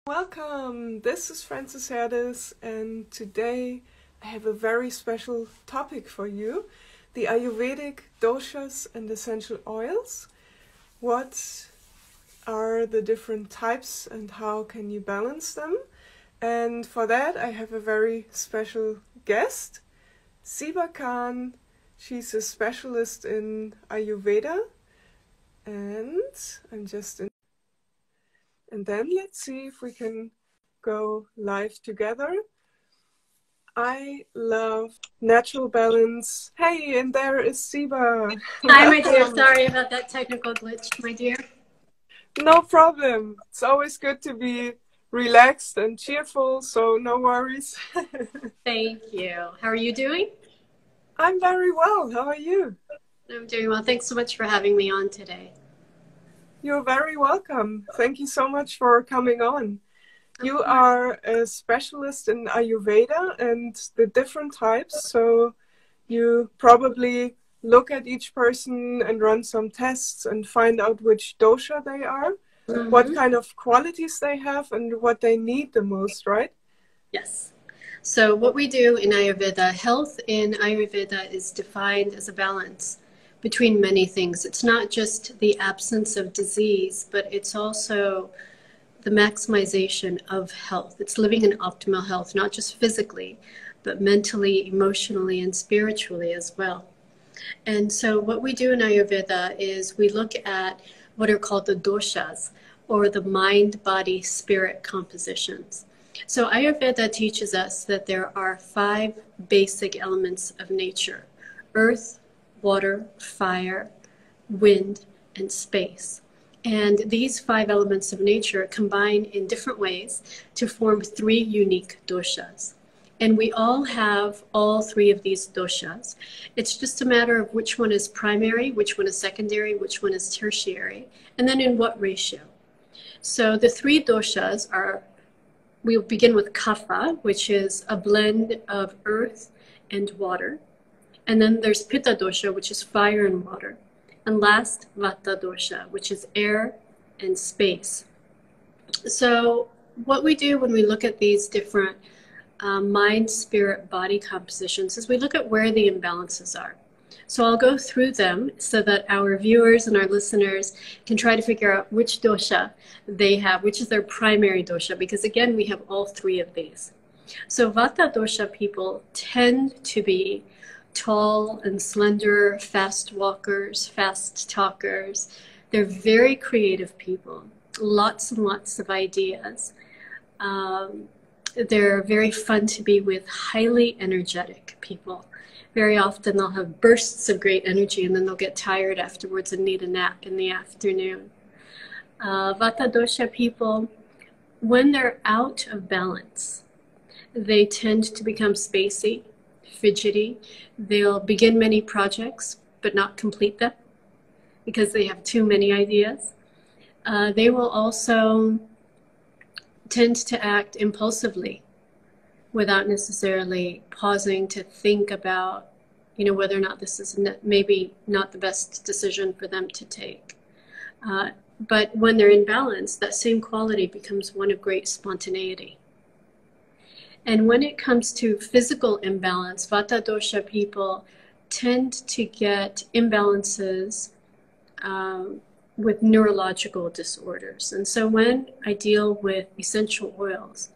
Welcome! This is Frances Herdis, and today I have a very special topic for you, the Ayurvedic Doshas and essential oils. What are the different types and how can you balance them? And for that I have a very special guest, Siba Khan. She's a specialist in Ayurveda, and and then let's see if we can go live together. I love natural balance. Hey, and there is Siba. Hi, my dear. Sorry about that technical glitch, my dear. No problem. It's always good to be relaxed and cheerful, so no worries. Thank you. How are you doing? I'm very well. How are you? I'm doing well. Thanks so much for having me on today. You're very welcome. Thank you so much for coming on. You are a specialist in Ayurveda and the different types, so you probably look at each person and run some tests and find out which dosha they are, what kind of qualities they have, and what they need the most, right? Yes. So what we do in Ayurveda, health in Ayurveda is defined as a balance between many things. It's not just the absence of disease, but it's also the maximization of health. It's living in optimal health, not just physically, but mentally, emotionally, and spiritually as well. And so what we do in Ayurveda is we look at what are called the doshas, or the mind, body, spirit compositions. So Ayurveda teaches us that there are 5 basic elements of nature: earth, water, fire, wind, and space. And these 5 elements of nature combine in different ways to form 3 unique doshas. And we all have all 3 of these doshas. It's just a matter of which one is primary, which one is secondary, which one is tertiary, and then in what ratio. So the 3 doshas are, we'll begin with kapha, which is a blend of earth and water. And then there's pitta dosha, which is fire and water. And last, vata dosha, which is air and space. So what we do when we look at these different mind, spirit, body compositions is we look at where the imbalances are. So I'll go through them so that our viewers and our listeners can try to figure out which dosha they have, which is their primary dosha, because again, we have all 3 of these. So vata dosha people tend to be tall and slender, fast walkers, fast talkers. They're very creative people, lots and lots of ideas. They're very fun to be with, highly energetic people. Very often they'll have bursts of great energy and then they'll get tired afterwards and need a nap in the afternoon. Vata dosha people, when they're out of balance, they tend to become spacey, fidgety. They'll begin many projects but not complete them because they have too many ideas. They will also tend to act impulsively without necessarily pausing to think about, whether or not this is maybe not the best decision for them to take. But when they're in balance, that same quality becomes one of great spontaneity. And when it comes to physical imbalance, vata dosha people tend to get imbalances with neurological disorders. And so when I deal with essential oils,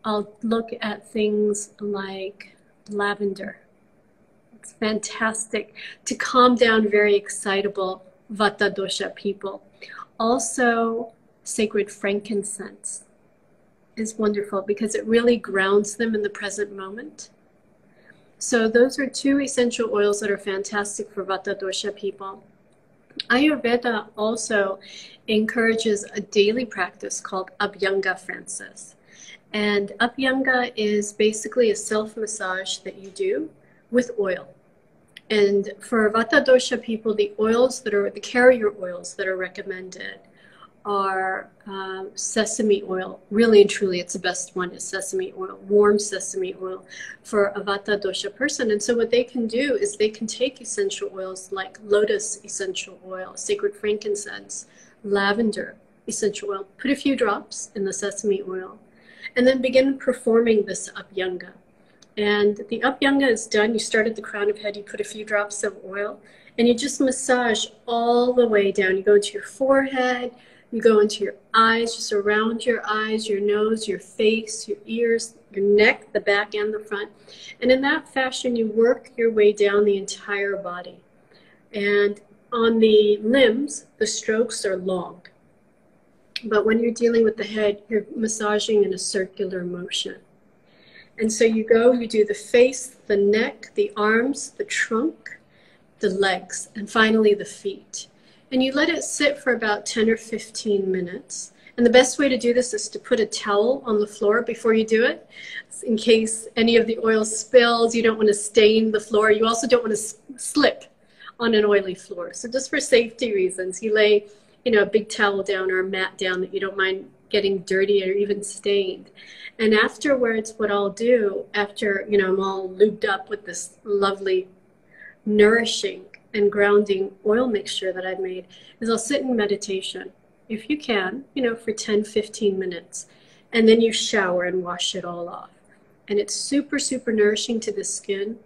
I'll look at things like lavender. It's fantastic to calm down very excitable vata dosha people. Also, sacred frankincense is wonderful because it really grounds them in the present moment. So those are 2 essential oils that are fantastic for vata dosha people. Ayurveda also encourages a daily practice called Abhyanga, Frances. And Abhyanga is basically a self-massage that you do with oil. And for vata dosha people, the oils that are the carrier oils that are recommended are sesame oil. Really and truly, it's the best one is sesame oil, warm sesame oil for a vata dosha person. And so what they can do is they can take essential oils like lotus essential oil, sacred frankincense, lavender, essential oil. Put a few drops in the sesame oil, and then begin performing this Abhyanga. And the Abhyanga is done. You start at the crown of head, you put a few drops of oil, and you just massage all the way down. You go into your forehead, you go into your eyes, just around your eyes, your nose, your face, your ears, your neck, the back and the front. And in that fashion, you work your way down the entire body. And on the limbs, the strokes are long. But when you're dealing with the head, you're massaging in a circular motion. And so you go, you do the face, the neck, the arms, the trunk, the legs, and finally the feet. And you let it sit for about 10 or 15 minutes. And the best way to do this is to put a towel on the floor before you do it, in case any of the oil spills. You don't want to stain the floor. You also don't want to slip on an oily floor. So just for safety reasons, you lay, a big towel down or a mat down that you don't mind getting dirty or even stained. And afterwards, what I'll do after, I'm all lubed up with this lovely, nourishing and grounding oil mixture that I've made, is I'll sit in meditation, if you can, for 10, 15 minutes. And then you shower and wash it all off. And it's super, super nourishing to the skin,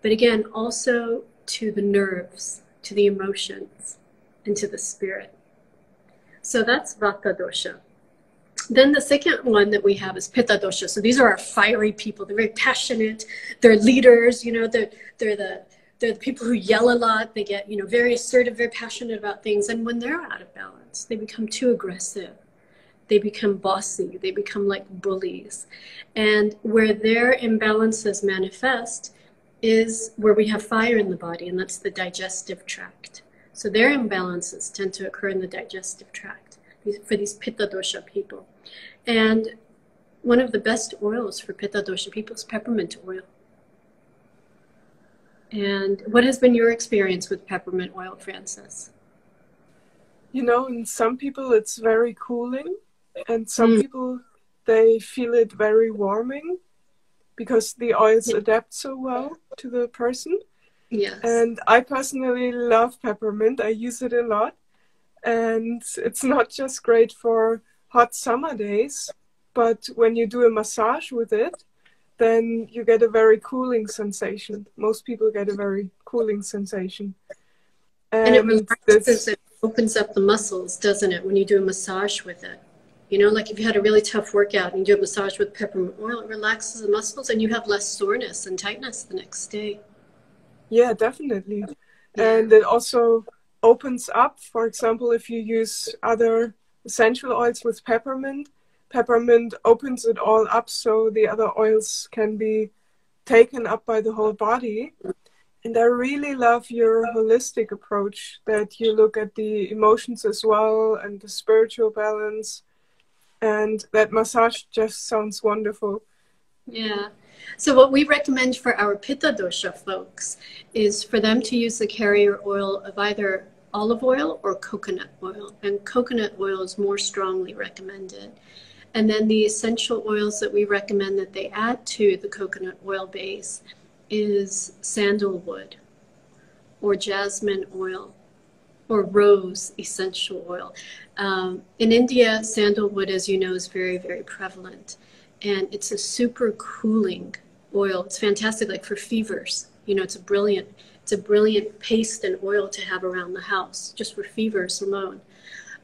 but again, also to the nerves, to the emotions, and to the spirit. So that's Vata dosha. Then the second one that we have is Pitta dosha. So these are our fiery people. They're very passionate. They're leaders. They're the people who yell a lot. They get very assertive, very passionate about things. And when they're out of balance, they become too aggressive. They become bossy. They become like bullies. And where their imbalances manifest is where we have fire in the body, and that's the digestive tract. So their imbalances tend to occur in the digestive tract for these Pitta dosha people. And one of the best oils for Pitta dosha people is peppermint oil. And what has been your experience with peppermint oil, Frances? In some people it's very cooling, and some people, they feel it very warming because the oils adapt so well to the person. Yes. And I personally love peppermint. I use it a lot. And it's not just great for hot summer days, but when you do a massage with it, then you get a very cooling sensation. Most people get a very cooling sensation. And it relaxes, it opens up the muscles, doesn't it, when you do a massage with it? Like if you had a really tough workout and you do a massage with peppermint oil, it relaxes the muscles and you have less soreness and tightness the next day. Yeah, definitely. Yeah. And it also opens up, for example, if you use other essential oils with peppermint opens it all up so the other oils can be taken up by the whole body. And I really love your holistic approach, that you look at the emotions as well and the spiritual balance. And that massage just sounds wonderful. Yeah. So what we recommend for our Pitta dosha folks is for them to use the carrier oil of either olive oil or coconut oil. And coconut oil is more strongly recommended. And then the essential oils that we recommend that they add to the coconut oil base is sandalwood or jasmine oil or rose essential oil. In India, sandalwood, as you know, is very, very prevalent. And it's a super cooling oil. It's fantastic, like for fevers. It's a brilliant paste and oil to have around the house, just for fevers alone.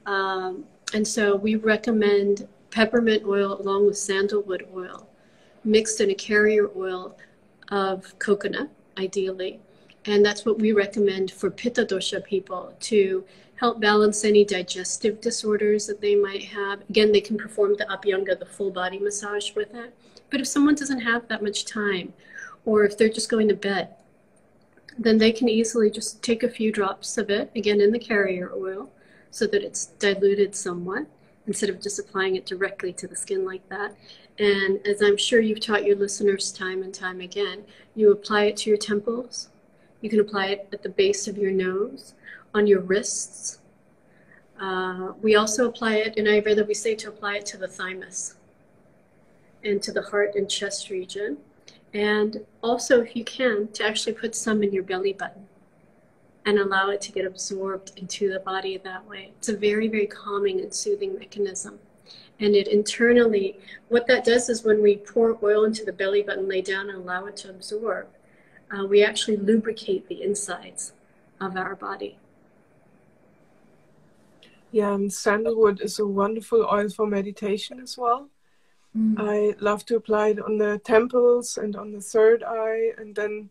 And so we recommend peppermint oil along with sandalwood oil, mixed in a carrier oil of coconut, ideally. And that's what we recommend for Pitta dosha people to help balance any digestive disorders that they might have. Again, they can perform the Abhyanga, the full body massage with it. But if someone doesn't have that much time, or if they're just going to bed, then they can easily just take a few drops of it, again, in the carrier oil, so that it's diluted somewhat, instead of just applying it directly to the skin like that. And as I'm sure you've taught your listeners time and time again, you apply it to your temples. You can apply it at the base of your nose, on your wrists. We also apply it, in Ayurveda, we say to apply it to the thymus and to the heart and chest region. And also, if you can, to actually put some in your belly button. and allow it to get absorbed into the body that way. It's a very, very calming and soothing mechanism. And it internally, what that does is when we pour oil into the belly button, lay down and allow it to absorb, we actually lubricate the insides of our body. Yeah, and sandalwood is a wonderful oil for meditation as well. I love to apply it on the temples and on the third eye, and then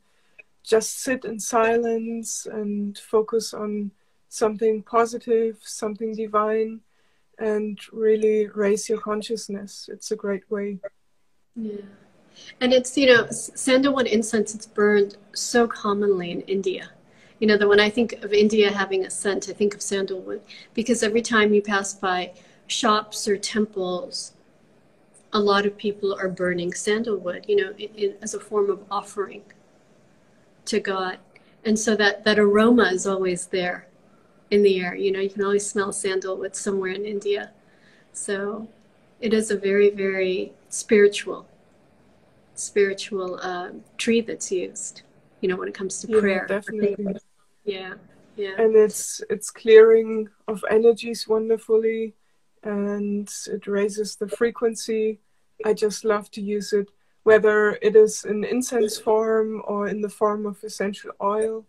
just sit in silence and focus on something positive, something divine, and really raise your consciousness. It's a great way. Yeah. And it's, you know, sandalwood incense, it's burned so commonly in India. You know, that when I think of India having a scent, I think of sandalwood, because every time you pass by shops or temples, a lot of people are burning sandalwood, you know, as a form of offering to God. And so that aroma is always there in the air. You know, you can always smell sandalwood somewhere in India. So it is a very, very spiritual tree that's used, you know, when it comes to prayer. Definitely. Yeah. And it's clearing of energies wonderfully, and it raises the frequency. I just love to use it, whether it is in incense form or in the form of essential oil.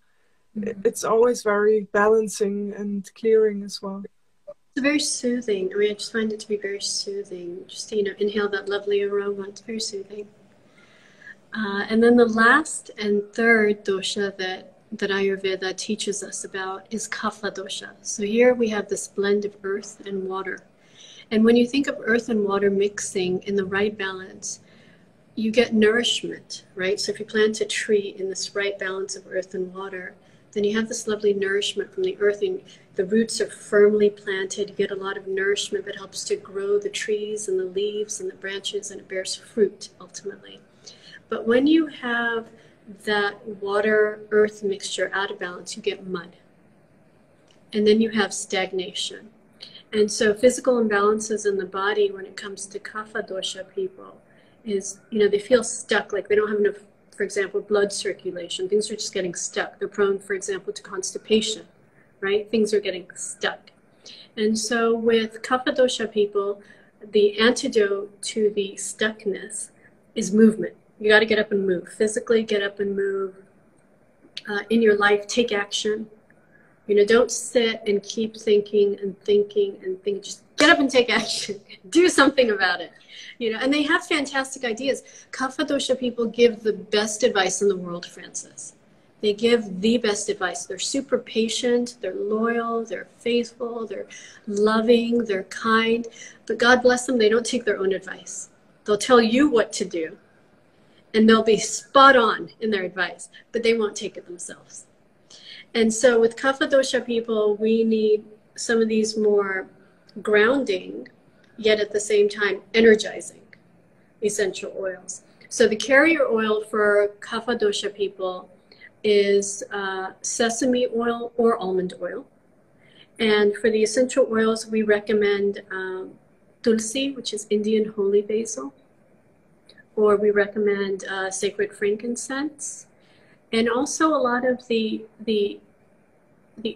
It's always very balancing and clearing as well. It's very soothing. I mean, I just find it to be very soothing. Just to, you know, inhale that lovely aroma. It's very soothing. And then the last and third dosha that Ayurveda teaches us about is kapha dosha. So here we have this blend of earth and water. And when you think of earth and water mixing in the right balance, you get nourishment, right? So if you plant a tree in this right balance of earth and water, then you have this lovely nourishment from the earth, and the roots are firmly planted. You get a lot of nourishment that helps to grow the trees and the leaves and the branches, and it bears fruit ultimately. But when you have that water-earth mixture out of balance, you get mud. And then you have stagnation. And so physical imbalances in the body when it comes to kapha dosha people is, you know, they feel stuck, like they don't have enough, for example, blood circulation. Things are just getting stuck. They're prone, for example, to constipation, right? Things are getting stuck. And so with kapha dosha people, the antidote to the stuckness is movement. You got to get up and move. Physically get up and move. In your life, take action. You know, don't sit and keep thinking and thinking and thinking. Just get up and take action. Do something about it. You know, and they have fantastic ideas. Kapha dosha people give the best advice in the world, Francis. They give the best advice. They're super patient. They're loyal. They're faithful. They're loving. They're kind. But God bless them, they don't take their own advice. They'll tell you what to do, and they'll be spot on in their advice, but they won't take it themselves. And so with kapha dosha people, we need some of these more grounding, yet at the same time energizing essential oils. So the carrier oil for kapha dosha people is sesame oil or almond oil. And for the essential oils, we recommend tulsi, which is Indian holy basil, or we recommend sacred frankincense, and also a lot of the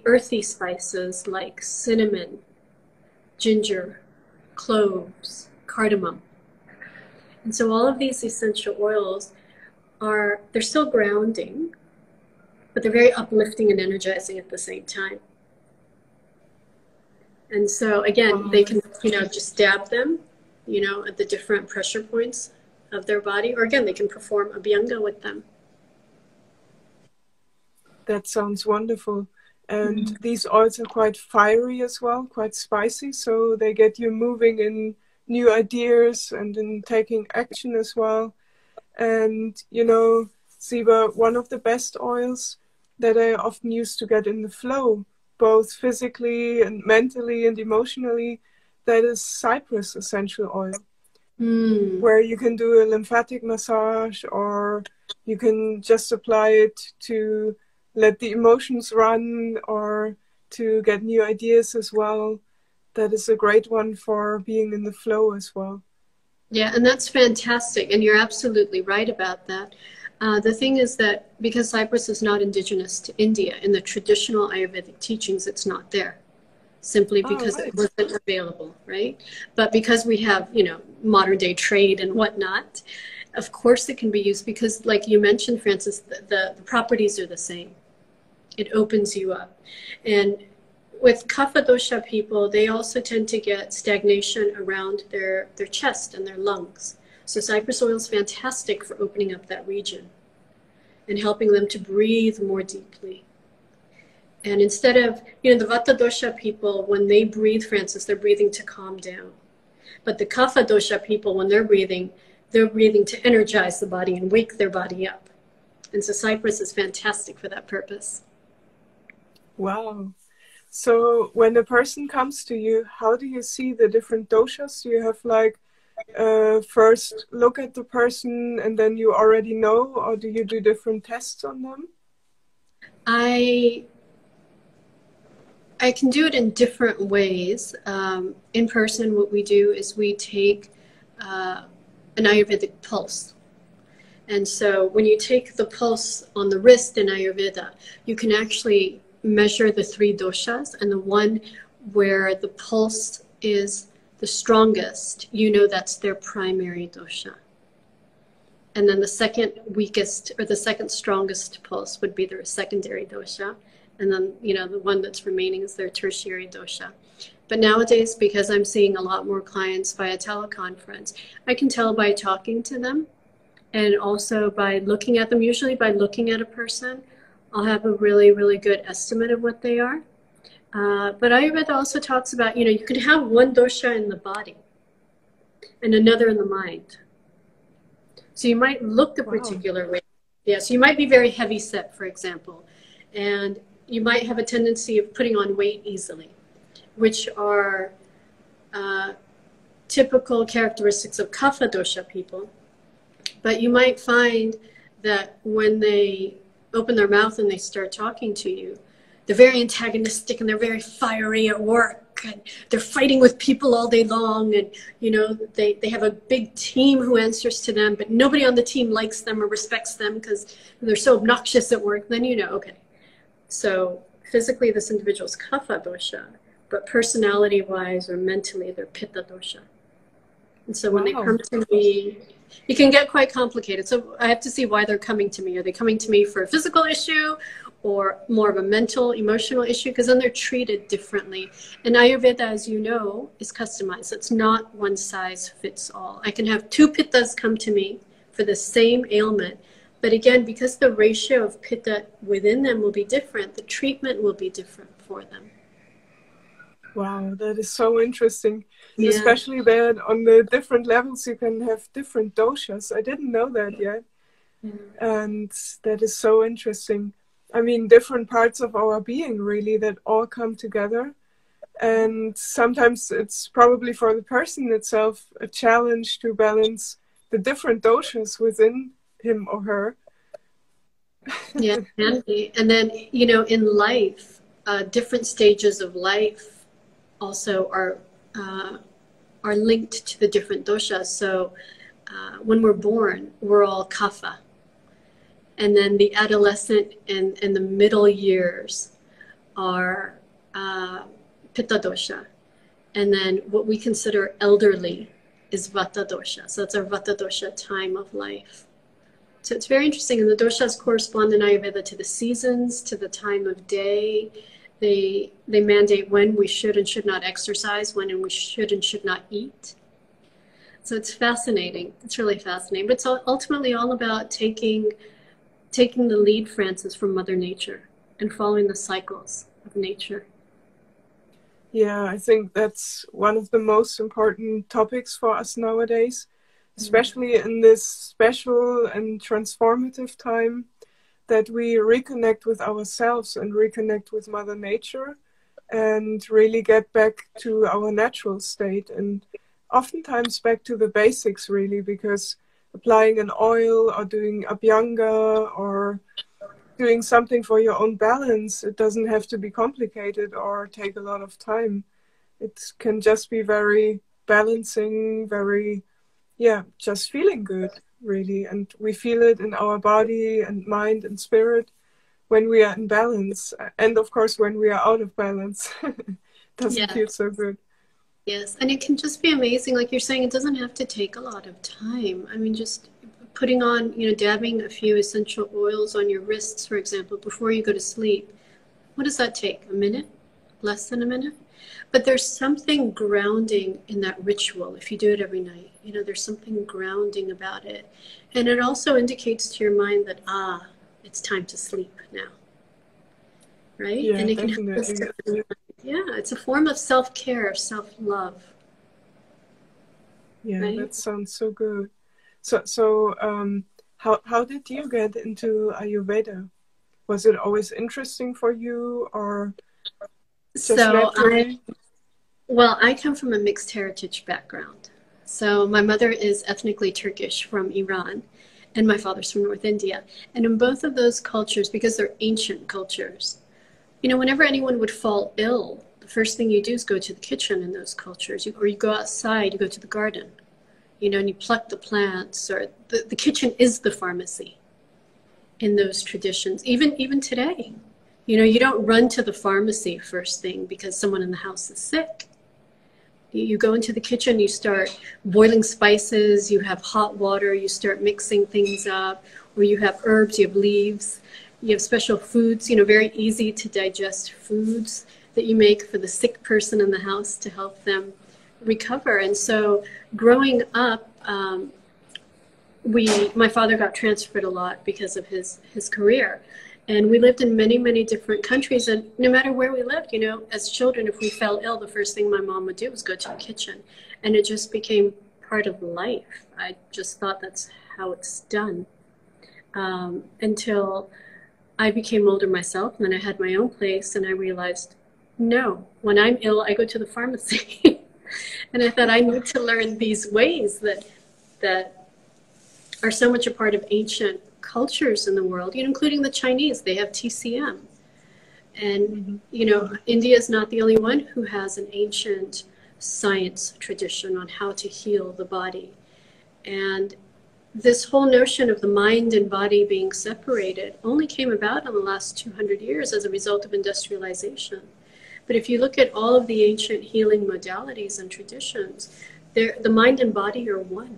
earthy spices like cinnamon, ginger, cloves, cardamom. And so all of these essential oils they're still grounding, but they're very uplifting and energizing at the same time. And so again, they can, you know, just dab them, you know, at the different pressure points of their body, or again, they can perform abhyanga with them. That sounds wonderful. And these oils are quite fiery as well, quite spicy, so they get you moving in new ideas and in taking action as well. And, you know, Siva, one of the best oils that I often use to get in the flow, both physically and mentally and emotionally, that is cypress essential oil. Where you can do a lymphatic massage, or you can just apply it to let the emotions run, or to get new ideas as well. That is a great one for being in the flow as well. Yeah, and that's fantastic. And you're absolutely right about that. The thing is that because Cyprus is not indigenous to India, in the traditional Ayurvedic teachings, it's not there, simply Oh, because it right. wasn't available, right? But because we have, modern day trade and whatnot, of course it can be used because, like you mentioned, Francis, the properties are the same. It opens you up. And with kapha dosha people, they also tend to get stagnation around their chest and their lungs. So cypress oil is fantastic for opening up that region and helping them to breathe more deeply. And instead of, the vata dosha people, when they breathe, Francis, they're breathing to calm down. But the kapha dosha people, when they're breathing to energize the body and wake their body up. And so cypress is fantastic for that purpose. Wow. So when a person comes to you, how do you see the different doshas? Do you have like first look at the person and then you already know, or do you do different tests on them? I can do it in different ways. In person, what we do is we take an Ayurvedic pulse. And so when you take the pulse on the wrist in Ayurveda, you can actually measure the 3 doshas, and the one where the pulse is the strongest, that's their primary dosha. And then the second weakest or the second strongest pulse would be their secondary dosha. And then, the one that's remaining is their tertiary dosha. But nowadays, because I'm seeing a lot more clients via teleconference, I can tell by talking to them and also by looking at them. Usually by looking at a person, I'll have a really, really good estimate of what they are. But Ayurveda also talks about, you can have one dosha in the body and another in the mind. So you might look a particular way. Yeah, so you might be very heavy set, for example, and you might have a tendency of putting on weight easily, which are typical characteristics of kapha dosha people. But you might find that when they open their mouth and they start talking to you, they're very antagonistic and they're very fiery at work and they're fighting with people all day long, and they have a big team who answers to them, but nobody on the team likes them or respects them because they're so obnoxious at work. Then okay, so physically this individual's kapha dosha, but personality wise or mentally they're pitta dosha. And so when they come to me, it can get quite complicated. So I have to see why they're coming to me. Are they coming to me for a physical issue or more of a mental, emotional issue? Because then they're treated differently. And Ayurveda, as you know, is customized. It's not one size fits all. I can have 2 pittas come to me for the same ailment. But again, because the ratio of pitta within them will be different, the treatment will be different for them. Wow, that is so interesting. Yeah. Especially that on the different levels you can have different doshas. I didn't know that yet. Yeah. And that is so interesting. I mean, different parts of our being really that all come together. And sometimes it's probably for the person itself a challenge to balance the different doshas within him or her. Yeah, can be. And then, in life, different stages of life also are linked to the different doshas. So when we're born, we're all kapha. And then the adolescent and the middle years are pitta dosha. And then what we consider elderly is vata dosha. So it's our vata dosha time of life. So it's very interesting. And the doshas correspond in Ayurveda to the seasons, to the time of day. They mandate when we should and should not exercise, when we should and should not eat. So it's fascinating. It's really fascinating. But it's ultimately all about taking the lead, Francis, from Mother Nature and following the cycles of nature. Yeah, I think that's one of the most important topics for us nowadays, especially in this special and transformative time, that we reconnect with ourselves and reconnect with Mother Nature and really get back to our natural state and oftentimes back to the basics really, because applying an oil or doing abhyanga or doing something for your own balance, it doesn't have to be complicated or take a lot of time. It can just be very balancing, very, just feeling good. really. And we feel it in our body and mind and spirit when we are in balance. And of course, when we are out of balance, doesn't Yeah. feel so good. Yes, and it can just be amazing. Like you're saying, it doesn't have to take a lot of time. I mean, just putting on, dabbing a few essential oils on your wrists, for example, before you go to sleep. What does that take? A minute? Less than a minute? But there's something grounding in that ritual if you do it every night. There's something grounding about it. And it also indicates to your mind that, it's time to sleep now. Right? Yeah, And it can help us definitely. to, yeah, it's a form of self-care, self-love. Yeah, Right? that sounds so good. So, how did you get into Ayurveda? Was it always interesting for you, or just So naturally? I come from a mixed heritage background. So my mother is ethnically Turkish from Iran, and my father's from North India. And in both of those cultures, because they're ancient cultures, whenever anyone would fall ill, the first thing you do is go to the kitchen in those cultures, or you go outside, you go to the garden, and you pluck the plants, or the kitchen is the pharmacy in those traditions. Even today, you don't run to the pharmacy first thing because someone in the house is sick. You go into the kitchen, you start boiling spices, you have hot water, you start mixing things up, or you have herbs, you have leaves, you have special foods, very easy to digest foods that you make for the sick person in the house to help them recover. And so growing up, my father got transferred a lot because of his career. And we lived in many, many different countries. And no matter where we lived, as children, if we fell ill, the first thing my mom would do was go to the kitchen. And it just became part of life. I just thought that's how it's done. Until I became older myself, and then I had my own place, and I realized, no, when I'm ill, I go to the pharmacy. And I thought I need to learn these ways that are so much a part of ancient cultures in the world, including the Chinese. They have TCM. And, India is not the only one who has an ancient science tradition on how to heal the body. And this whole notion of the mind and body being separated only came about in the last 200 years as a result of industrialization. But if you look at all of the ancient healing modalities and traditions, the mind and body are one.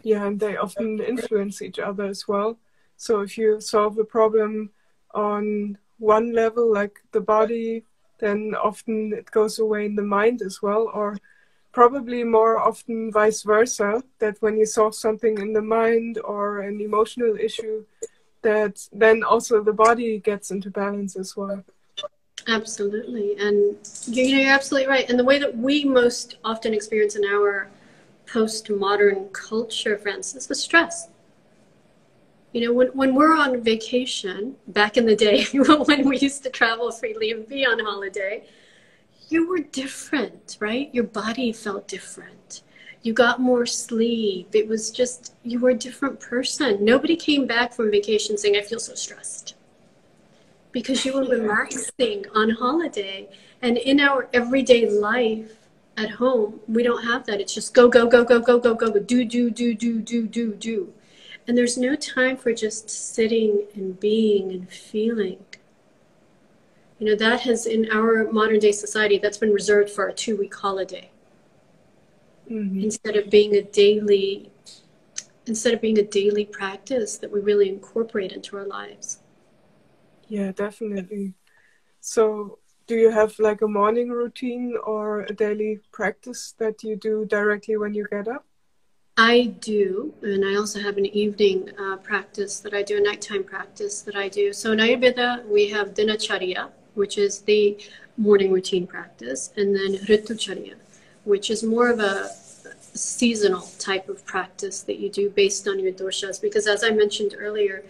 Yeah, and they often influence each other as well. So if you solve a problem on one level, like the body, then often it goes away in the mind as well, or probably more often vice versa, that when you solve something in the mind or an emotional issue, that then also the body gets into balance as well. Absolutely. And you're absolutely right. And the way that we most often experience in our postmodern culture, Francis, is stress. When we're on vacation, back in the day, when we used to travel freely and be on holiday, you were different, right? Your body felt different. You got more sleep. It was just, you were a different person. Nobody came back from vacation saying, I feel so stressed. Because you were relaxing on holiday. And in our everyday life at home, we don't have that. It's just go, go, go, go, go, go, go, go, do. And there's no time for just sitting and being and feeling. That has, in our modern day society, that's been reserved for a 2-week holiday. Mm-hmm. Instead of being a daily practice that we really incorporate into our lives. Yeah, definitely. So do you have like a morning routine or a daily practice that you do directly when you get up? I do, and I also have an evening practice that I do, a nighttime practice that I do. So in Ayurveda, we have Dinacharya, which is the morning routine practice, and then Ritucharya, which is more of a seasonal type of practice that you do based on your doshas. Because as I mentioned earlier,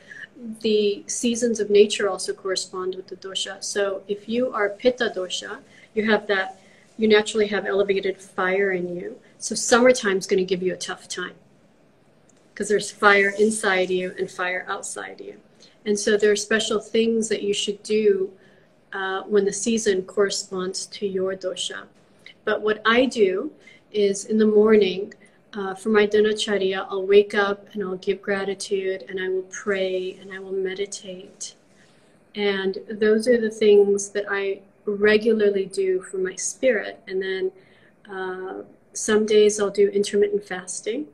the seasons of nature also correspond with the dosha. So if you are Pitta dosha, you naturally have elevated fire in you. So summertime is going to give you a tough time because there's fire inside you and fire outside you. And so there are special things that you should do when the season corresponds to your dosha. But what I do is in the morning, For my dinacharya, I'll wake up and I'll give gratitude and I will pray and I will meditate. And those are the things that I regularly do for my spirit. And then some days I'll do intermittent fasting.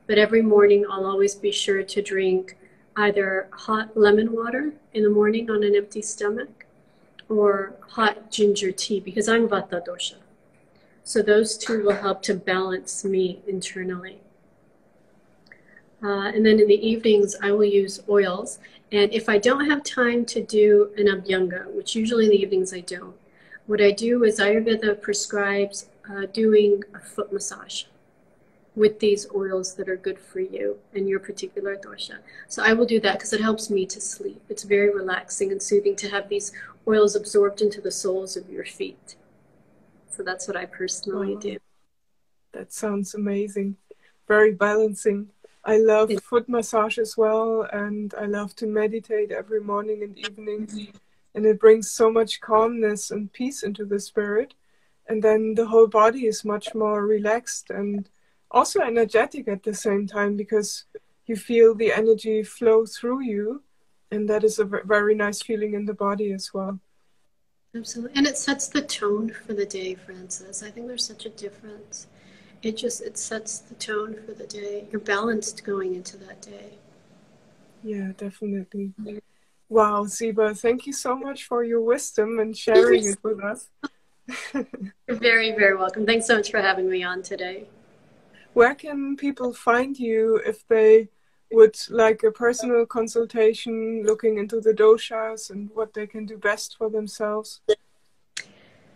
But every morning I'll always be sure to drink either hot lemon water in the morning on an empty stomach or hot ginger tea, because I'm Vata dosha. So those two will help to balance me internally. And then in the evenings, I will use oils. And if I don't have time to do an abhyanga, which usually in the evenings I don't, what I do is Ayurveda prescribes doing a foot massage with these oils that are good for you and your particular dosha. So I will do that because it helps me to sleep. It's very relaxing and soothing to have these oils absorbed into the soles of your feet. So that's what I personally do. That sounds amazing. Very balancing. I love foot massage as well, and I love to meditate every morning and evening. And it brings so much calmness and peace into the spirit. And then the whole body is much more relaxed and also energetic at the same time, because you feel the energy flow through you. And that is a very nice feeling in the body as well. Absolutely. And it sets the tone for the day, Frances. I think there's such a difference. It sets the tone for the day. You're balanced going into that day. Yeah, definitely. Wow, Ziba, thank you so much for your wisdom and sharing it with us. You're very, very welcome. Thanks so much for having me on today. Where can people find you if they would like a personal consultation looking into the doshas and what they can do best for themselves?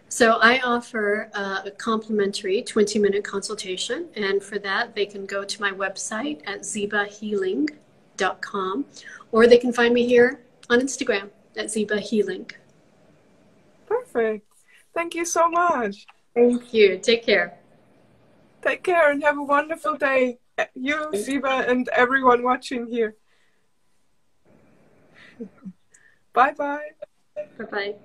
So I offer a complimentary 20-minute consultation, and for that they can go to my website at zibahealing.com, or they can find me here on Instagram at zibahealing. Perfect. Thank you so much. Thank you. Take care. Take care and have a wonderful day. You, Ziba, and everyone watching here. Bye-bye. Bye-bye.